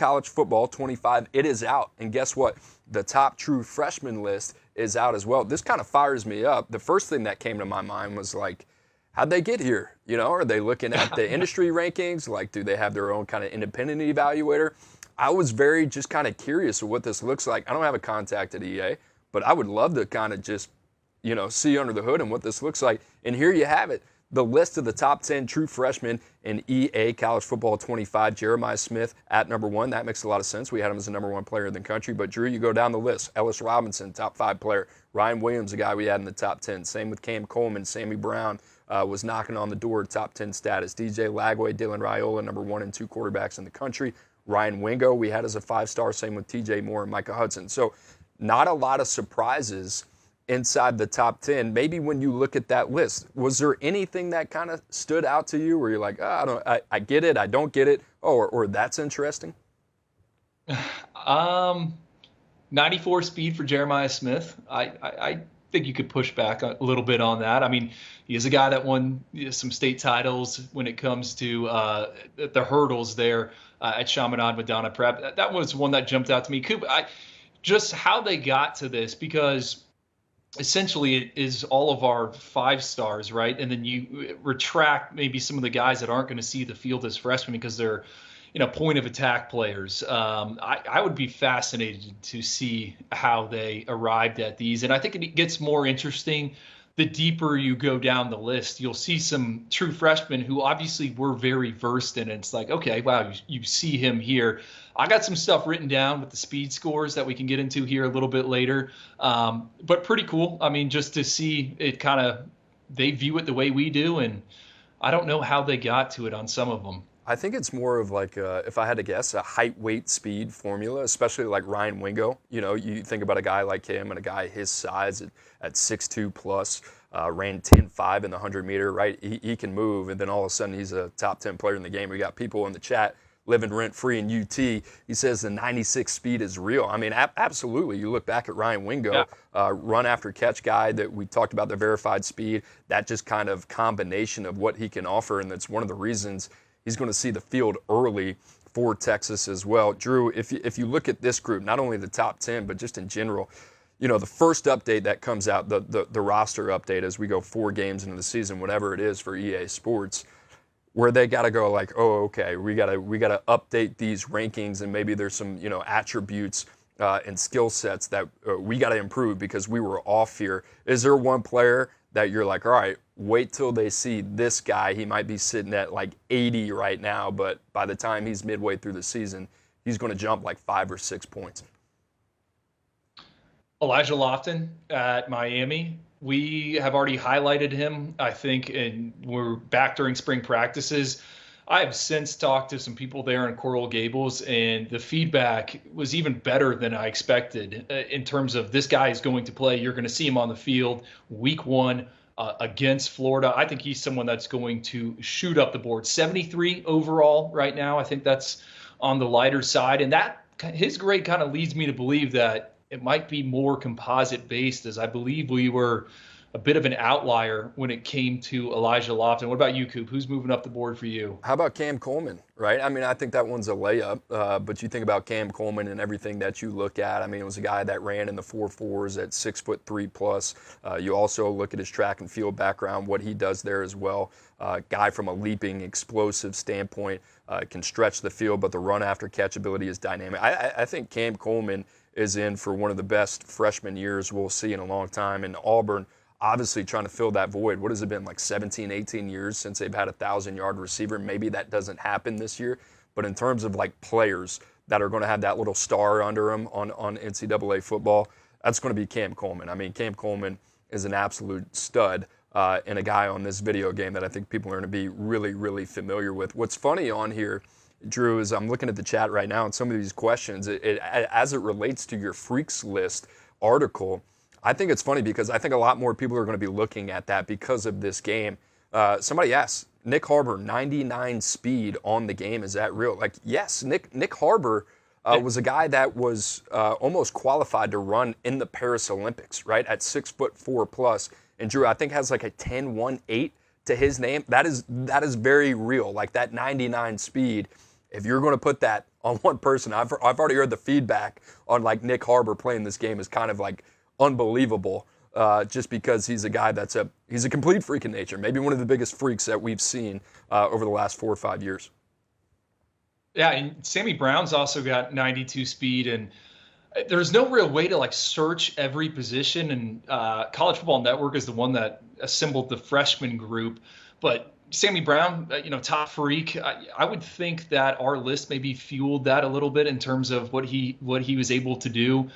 College Football 25, it is out. And guess what? The top true freshman list is out as well. This kind of fires me up. The first thing that came to my mind was like, how'd they get here? You know, are they looking at the industry rankings? Like, do they have their own kind of independent evaluator? I was very just kind of curious of what this looks like. I don't have a contact at EA, but I would love to kind of just, you know, see under the hood and what this looks like. And here you have it. The list of the top 10 true freshmen in EA College Football 25, Jeremiah Smith at number 1. That makes a lot of sense. We had him as the number 1 player in the country. But, Drew, you go down the list. Ellis Robinson, top 5 player. Ryan Williams, a guy we had in the top 10. Same with Cam Coleman. Sammy Brown was knocking on the door, top 10 status. DJ Lagway, Dylan Raiola, number 1 and 2 quarterbacks in the country. Ryan Wingo, we had as a 5-star. Same with TJ Moore and Micah Hudson. So not a lot of surprises inside the top 10. Maybe when you look at that list, was there anything that kind of stood out to you where you're like, I get it, I don't get it, or that's interesting? 94 speed for Jeremiah Smith. I think you could push back a little bit on that. I mean, he is a guy that won some state titles when it comes to the hurdles there at Chaminade Madonna Prep. That was one that jumped out to me. Cooper, just how they got to this, because essentially it is all of our 5 stars, right? And then you retract maybe some of the guys that aren't going to see the field as freshmen because they're, you know, point of attack players. I would be fascinated to see how they arrived at these. And I think it gets more interesting the deeper you go down the list. You'll see some true freshmen who obviously were very versed in it. It's like, okay, wow, you see him here. I got some stuff written down with the speed scores that we can get into here a little bit later. But pretty cool. I mean, just to see it kind of, they view it the way we do. And I don't know how they got to it on some of them. I think it's more of like, if I had to guess, a height, weight, speed formula, especially like Ryan Wingo. You know, you think about a guy like him and a guy his size at 6'2 plus, ran 10.5 in the 100-meter, right? He can move, and then all of a sudden he's a top 10 player in the game. We got people in the chat living rent-free in UT. He says the 96 speed is real. I mean, absolutely. You look back at Ryan Wingo, run after catch guy that we talked about, the verified speed, that just kind of combination of what he can offer, and that's one of the reasons he's going to see the field early for Texas as well. Drew, if you look at this group, not only the top 10, but just in general, you know, the first update that comes out, the roster update as we go 4 games into the season, whatever it is for EA Sports, where they got to go like, oh, okay, we got to update these rankings, and maybe there's some, you know, attributes and skill sets that we got to improve because we were off here. Is there one player that you're like, all right, wait till they see this guy? He might be sitting at like 80 right now, but by the time he's midway through the season, he's going to jump like 5 or 6 points. Elijah Lofton at Miami. We have already highlighted him, I think, and we're back during spring practices. I have since talked to some people there in Coral Gables, and the feedback was even better than I expected in terms of this guy is going to play. You're going to see him on the field week 1 against Florida. I think he's someone that's going to shoot up the board. 73 overall right now. I think that's on the lighter side. And that his grade kind of leads me to believe that it might be more composite based, as I believe we were a bit of an outlier when it came to Elijah Lofton. What about you, Coop? Who's moving up the board for you? How about Cam Coleman, right? I mean, I think that one's a layup, but you think about Cam Coleman and everything that you look at. I mean, it was a guy that ran in the 4.4s at 6'3" plus. You also look at his track and field background, what he does there as well. Guy from a leaping, explosive standpoint, can stretch the field, but the run after catch ability is dynamic. I think Cam Coleman is in for one of the best freshman years we'll see in a long time. And Auburn, obviously trying to fill that void. What has it been, like 17, 18 years since they've had a 1,000-yard receiver? Maybe that doesn't happen this year. But in terms of like players that are going to have that little star under them on NCAA football, that's going to be Cam Coleman. I mean, Cam Coleman is an absolute stud and a guy on this video game that I think people are going to be really, really familiar with. What's funny on here, Drew, is I'm looking at the chat right now and some of these questions, as it relates to your Freaks List article, I think it's funny because I think a lot more people are going to be looking at that because of this game. Somebody asked, Nyck Harbor, 99 speed on the game. Is that real? Like, yes, Nyck Harbor was a guy that was almost qualified to run in the Paris Olympics, right, at 6'4" plus. And Drew, I think has like a 10.18 to his name. That is very real. Like that 99 speed if you're going to put that on one person, I've already heard the feedback on like Nyck Harbor playing this game is kind of like unbelievable. Just because he's a guy he's a complete freak in nature, maybe one of the biggest freaks that we've seen over the last 4 or 5 years. Yeah, and Sammy Brown's also got 92 speed, and there's no real way to like search every position. And College Football Network is the one that assembled the freshman group, but Sammy Brown, top freak. I would think that our list maybe fueled that a little bit in terms of what he was able to do.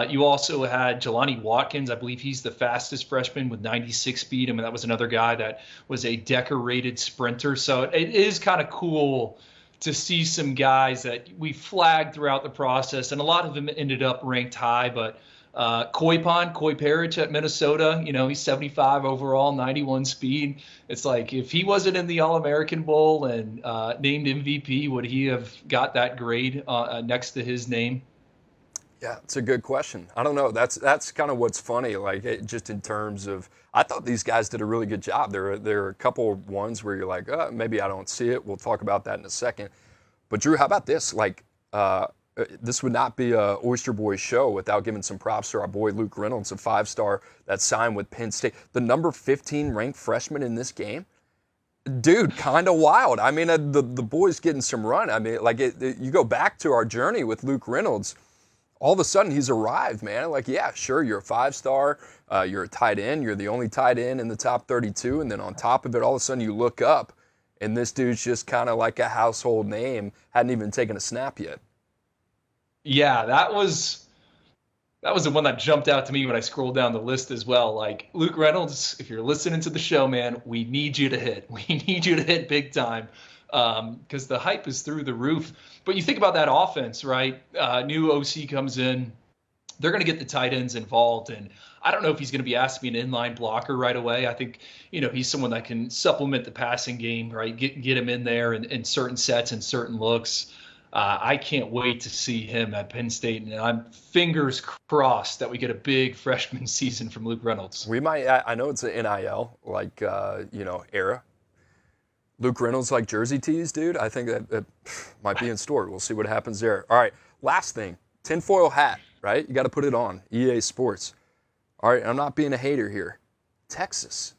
You also had Jelani Watkins. I believe he's the fastest freshman with 96 speed. I mean, that was another guy that was a decorated sprinter. So it is kind of cool to see some guys that we flagged throughout the process, and a lot of them ended up ranked high, but Coy Parrish at Minnesota, he's 75 overall, 91 speed. It's like, if he wasn't in the All-American Bowl and named MVP, would he have got that grade next to his name? Yeah, it's a good question. I don't know. That's kind of what's funny, like just in terms of, I thought these guys did a really good job. There are a couple of ones where you're like, maybe I don't see it. We'll talk about that in a second. But Drew, how about this? Like, this would not be a Oyster Boys show without giving some props to our boy Luke Reynolds, a 5-star that signed with Penn State. The number 15 ranked freshman in this game. Dude, kind of wild. I mean, the boy's getting some run. I mean, like, you go back to our journey with Luke Reynolds, all of a sudden he's arrived, man. Like, yeah, sure, you're a 5-star. You're a tight end. You're the only tight end in the top 32. And then on top of it, all of a sudden you look up, and this dude's just kind of like a household name, hadn't even taken a snap yet. Yeah, that was the one that jumped out to me when I scrolled down the list as well. Like, Luke Reynolds, if you're listening to the show, man, we need you to hit. We need you to hit big time, because the hype is through the roof. But you think about that offense, right? New OC comes in. They're going to get the tight ends involved, and I don't know if he's going to be asked to be an inline blocker right away. I think, he's someone that can supplement the passing game, right? Get him in there in certain sets and certain looks. I can't wait to see him at Penn State, and I'm fingers crossed that we get a big freshman season from Luke Reynolds. We might. I know it's an NIL, like, era. Luke Reynolds, like jersey tees, dude. I think that might be in store. We'll see what happens there. All right, last thing, tinfoil hat, right? You got to put it on. EA Sports. All right, I'm not being a hater here. Texas.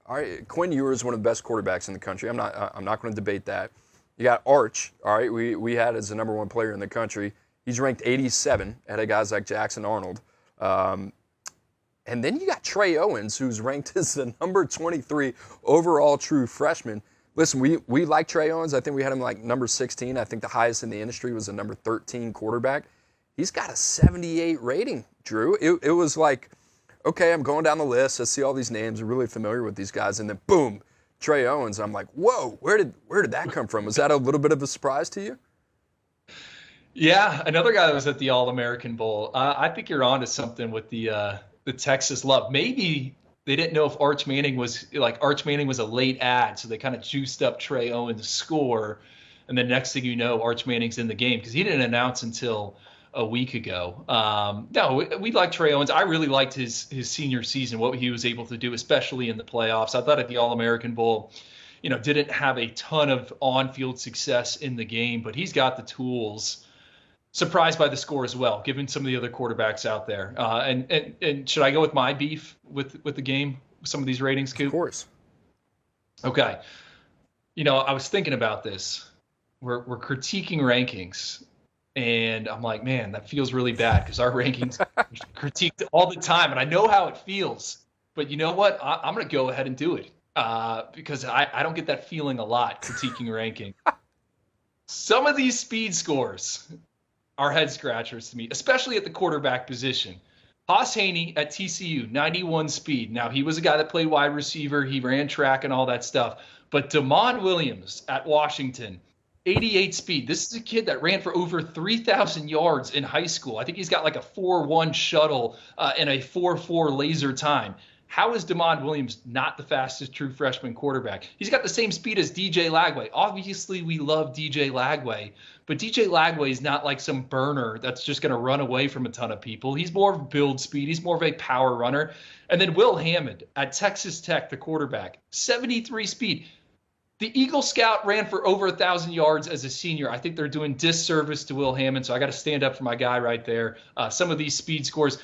All right, Quinn Ewers is one of the best quarterbacks in the country. I'm not going to debate that. You got Arch, all right, we had as the number 1 player in the country. He's ranked 87 ahead of guys like Jackson Arnold. And then you got Trey Owens, who's ranked as the number 23 overall true freshman. Listen, we like Trey Owens. I think we had him like number 16. I think the highest in the industry was a number 13 quarterback. He's got a 78 rating, Drew. It was like, okay, I'm going down the list. I see all these names. I'm really familiar with these guys. And then, boom, Trey Owens. I'm like, whoa, where did that come from? Was that a little bit of a surprise to you? Yeah, another guy that was at the All-American Bowl. I think you're on to something with the Texas love. Maybe they didn't know if Arch Manning was a late ad, so they kind of juiced up Trey Owens' score. And then next thing you know, Arch Manning's in the game, because he didn't announce until a week ago. No, we like Trey Owens. I really liked his senior season, what he was able to do, especially in the playoffs. I thought at the All-American Bowl, didn't have a ton of on-field success in the game, but he's got the tools. Surprised by the score as well, given some of the other quarterbacks out there. And should I go with my beef with the game, with some of these ratings, Coop? Of course. Okay. I was thinking about this. We're critiquing rankings. And I'm like, man, that feels really bad, because our rankings are critiqued all the time. And I know how it feels. But you know what? I'm going to go ahead and do it, because I don't get that feeling a lot, critiquing ranking. Some of these speed scores are head scratchers to me, especially at the quarterback position. Haas Haney at TCU, 91 speed. Now, he was a guy that played wide receiver. He ran track and all that stuff. But Damon Williams at Washington, 88 speed. This is a kid that ran for over 3,000 yards in high school. I think he's got like a 4.1 shuttle and a 4.4 laser time. How is Damon Williams not the fastest true freshman quarterback? He's got the same speed as DJ Lagway. Obviously, we love DJ Lagway, but DJ Lagway is not like some burner that's just going to run away from a ton of people. He's more of build speed. He's more of a power runner. And then Will Hammond at Texas Tech, the quarterback, 73 speed. The Eagle Scout ran for over 1,000 yards as a senior. I think they're doing disservice to Will Hammond, so I got to stand up for my guy right there. Some of these speed scores.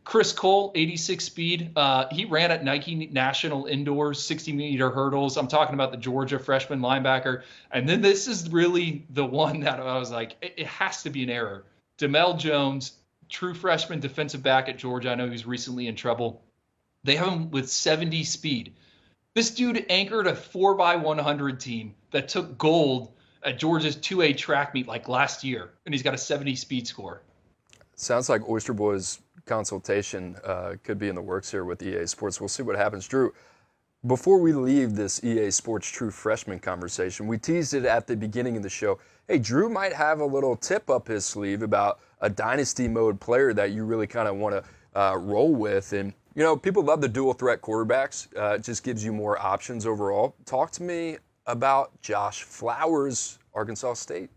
Chris Cole, 86 speed. He ran at Nike National Indoors, 60-meter hurdles. I'm talking about the Georgia freshman linebacker. And then this is really the one that I was like, it has to be an error. Demel Jones, true freshman defensive back at Georgia. I know he was recently in trouble. They have him with 70 speed. This dude anchored a 4x100 team that took gold at Georgia's 2A track meet like last year, and he's got a 70 speed score. Sounds like Oyster Boy's consultation could be in the works here with EA Sports. We'll see what happens. Drew, before we leave this EA Sports True Freshman conversation, we teased it at the beginning of the show. Hey, Drew might have a little tip up his sleeve about a dynasty mode player that you really kind of want to roll with. And you know, people love the dual threat quarterbacks. It just gives you more options overall. Talk to me about Josh Flowers, Arkansas State.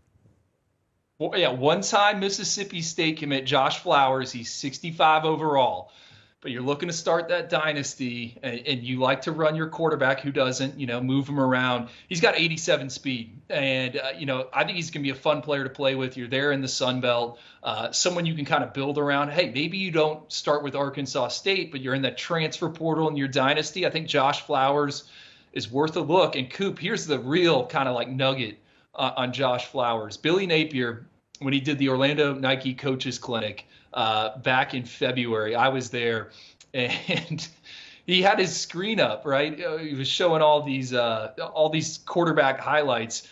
Well, yeah, one-time Mississippi State commit Josh Flowers. He's 65 overall. But you're looking to start that dynasty, and you like to run your quarterback who doesn't, move him around. He's got 87 speed, and, I think he's going to be a fun player to play with. You're there in the Sun Belt, someone you can kind of build around. Hey, maybe you don't start with Arkansas State, but you're in that transfer portal in your dynasty. I think Josh Flowers is worth a look. And Coop, here's the real kind of like nugget on Josh Flowers. Billy Napier, when he did the Orlando Nike Coaches Clinic back in February, I was there, and he had his screen up, right? He was showing all these quarterback highlights,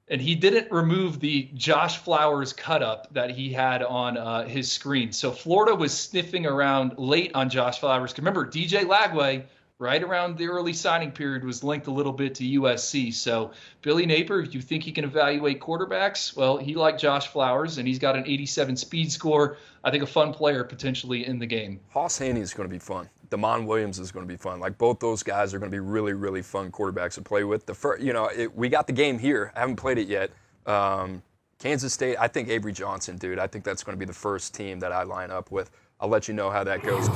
and he didn't remove the Josh Flowers cut up that he had on his screen. So Florida was sniffing around late on Josh Flowers. Remember, DJ Lagway, right around the early signing period, was linked a little bit to USC. So Billy Napier, if you think he can evaluate quarterbacks, well, he liked Josh Flowers, and he's got an 87 speed score. I think a fun player potentially in the game. Hoss Haney is going to be fun. Damon Williams is going to be fun. Like, both those guys are going to be really, really fun quarterbacks to play with. We got the game here. I haven't played it yet. Kansas State, I think Avery Johnson, dude. I think that's going to be the first team that I line up with. I'll let you know how that goes.